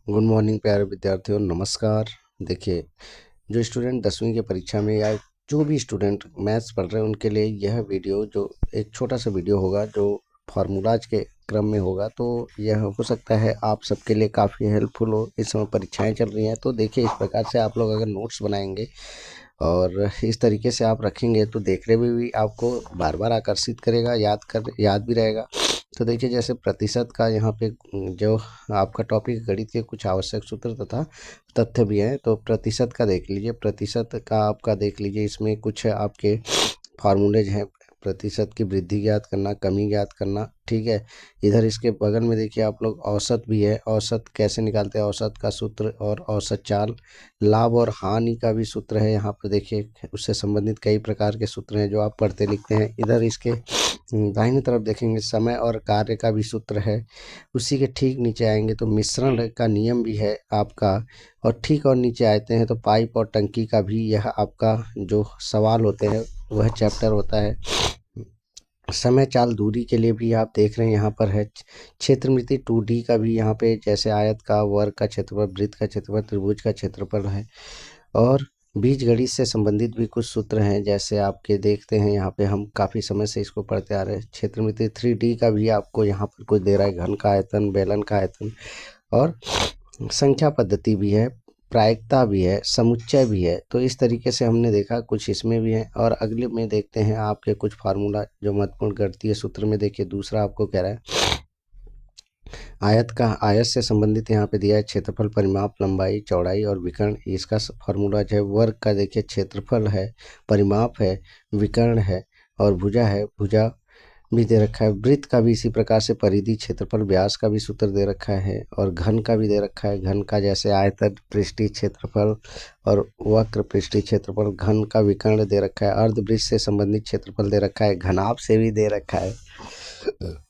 Good morning प्यारे विद्यार्थियों, नमस्कार। देखिए, जो स्टूडेंट 10वीं की परीक्षा में या जो भी स्टूडेंट मैथ्स पढ़ रहे हैं उनके लिए यह वीडियो जो एक छोटा सा वीडियो होगा जो फार्मूलाज के क्रम में होगा, तो यह हो सकता है आप सबके लिए काफ़ी हेल्पफुल हो। इस समय परीक्षाएं चल रही हैं, तो देखिए इस प्रकार से आप लोग अगर नोट्स बनाएंगे और इस तरीके से आप रखेंगे तो देखने में भी आपको बार बार आकर्षित करेगा, याद भी रहेगा। तो देखिए, जैसे प्रतिशत का यहाँ पे जो आपका टॉपिक गणित के कुछ आवश्यक सूत्र तथा तथ्य भी हैं, तो प्रतिशत का देख लीजिए। प्रतिशत का आपका देख लीजिए, इसमें कुछ आपके फार्मूलेज हैं। प्रतिशत की वृद्धि ज्ञात करना, कमी ज्ञात करना, ठीक है। इधर इसके बगल में देखिए आप लोग औसत भी है। औसत कैसे निकालते हैं, औसत का सूत्र और औसत चाल। लाभ और हानि का भी सूत्र है यहाँ पर देखिए, उससे संबंधित कई प्रकार के सूत्र हैं जो आप पढ़ते लिखते हैं। इधर इसके दाहिनी तरफ देखेंगे समय और कार्य का भी सूत्र है। उसी के ठीक नीचे आएंगे तो मिश्रण का नियम भी है आपका, और ठीक और नीचे आते हैं तो पाइप और टंकी का भी यह आपका जो सवाल होते हैं वह चैप्टर होता है। समय चाल दूरी के लिए भी आप देख रहे हैं यहाँ पर है। क्षेत्रमिति 2D का भी यहाँ पे, जैसे आयत का, वर्ग का क्षेत्रफल, वृत्त का क्षेत्रफल, त्रिभुज का क्षेत्रफल है। और बीजगणित से संबंधित भी कुछ सूत्र हैं, जैसे आपके देखते हैं यहाँ पे, हम काफ़ी समय से इसको पढ़ते आ रहे हैं। क्षेत्रमिति 3D का भी आपको यहाँ पर कुछ दे रहा है, घन का आयतन, बेलन का आयतन, और संख्या पद्धति भी है, प्रायिकता भी है, समुच्चय भी है। तो इस तरीके से हमने देखा, कुछ इसमें भी है। और अगले में देखते हैं आपके कुछ फार्मूला जो महत्वपूर्ण गणितीय सूत्र में। देखिए दूसरा आपको कह रहा है आयत से संबंधित यहाँ पे दिया है क्षेत्रफल, परिमाप, लंबाई, चौड़ाई और विकर्ण। इसका फार्मूला जो है वर्ग का देखिए, क्षेत्रफल है, परिमाप है, विकर्ण है और भुजा है। भुजा भी दे रखा है। वृत्त का भी इसी प्रकार से परिधि, क्षेत्रफल, व्यास का भी सूत्र दे रखा है। और घन का भी दे रखा है। घन का जैसे आयतन, पृष्ठीय क्षेत्रफल और वक्र पृष्ठीय क्षेत्रफल। घन का विकर्ण दे रखा है। अर्धवृत्त से संबंधित क्षेत्रफल दे रखा है। घनाभ से भी दे रखा है।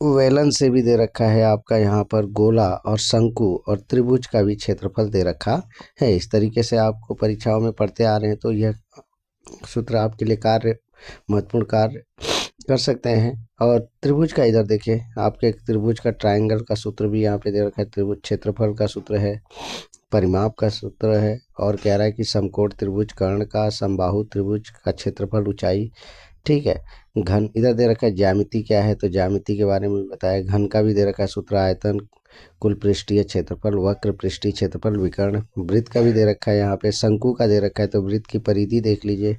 वेलन से भी दे रखा है आपका यहाँ पर। गोला और शंकु और त्रिभुज का भी क्षेत्रफल दे रखा है। इस तरीके से आपको परीक्षाओं में पढ़ते आ रहे हैं, तो यह सूत्र आपके लिए महत्वपूर्ण कार्य कर सकते हैं। और त्रिभुज का इधर देखिए, आपके त्रिभुज का ट्रायंगल का सूत्र भी यहाँ पे दे रखा है। त्रिभुज क्षेत्रफल का सूत्र है, परिमाप का सूत्र है, और कह रहा है कि समकोण त्रिभुज, कर्ण का, समबाहु त्रिभुज का क्षेत्रफल, ऊंचाई, ठीक है। घन इधर दे रखा है। ज्यामिति क्या है, तो ज्यामिति के बारे में भी बताया। घन का भी दे रखा है सूत्र, आयतन, कुल पृष्ठीय क्षेत्रफल, वक्र पृष्ठीय क्षेत्रफल, विकर्ण। वृत्त का भी दे रखा है यहाँ पे। शंकु का दे रखा है, तो वृत्त की परिधि देख लीजिए,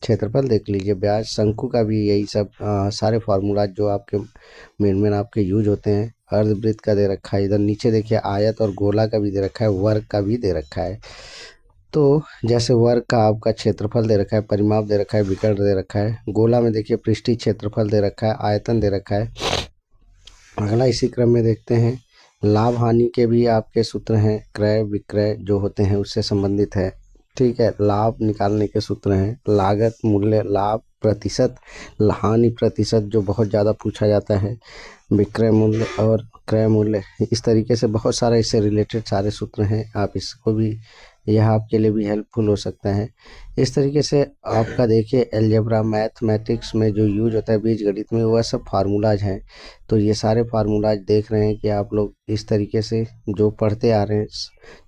क्षेत्रफल देख लीजिए, ब्याज। शंकु का भी यही सब सारे फार्मूला जो आपके मेन आपके यूज होते हैं। अर्धवृत्त का दे रखा है। इधर नीचे देखिए आयत और गोला का भी दे रखा है, वर्ग का भी दे रखा है। तो जैसे वर्ग का आपका क्षेत्रफल दे रखा है, परिमाप दे रखा है, विकर्ण दे रखा है। गोला में देखिए पृष्ठीय क्षेत्रफल दे रखा है, आयतन दे रखा है। अगला इसी क्रम में देखते हैं, लाभ हानि के भी आपके सूत्र हैं। क्रय विक्रय जो होते हैं उससे संबंधित है, ठीक है। लाभ निकालने के सूत्र हैं, लागत, मूल्य, लाभ प्रतिशत, हानि प्रतिशत जो बहुत ज़्यादा पूछा जाता है, विक्रय मूल्य और क्रय मूल्य। इस तरीके से बहुत सारे इससे रिलेटेड सारे सूत्र हैं। आप इसको भी, यह आपके लिए भी हेल्पफुल हो सकता है। इस तरीके से आपका देखिए अलजेब्रा, मैथमेटिक्स में जो यूज होता है बीज गणित में, वह सब फार्मूलाज हैं। तो ये सारे फार्मूलाज देख रहे हैं कि आप लोग इस तरीके से जो पढ़ते आ रहे हैं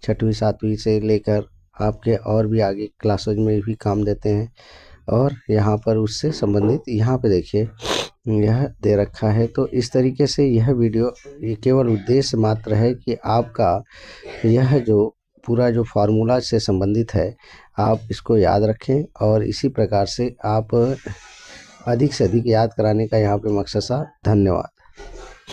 6वीं 7वीं से लेकर आपके और भी आगे क्लासेज में भी काम देते हैं। और यहाँ पर उससे संबंधित यहाँ पे देखिए यह दे रखा है। तो इस तरीके से यह वीडियो ये केवल उद्देश्य मात्र है कि आपका यह जो पूरा जो फार्मूला से संबंधित है आप इसको याद रखें, और इसी प्रकार से आप अधिक से अधिक याद कराने का यहाँ पे मकसद था। धन्यवाद।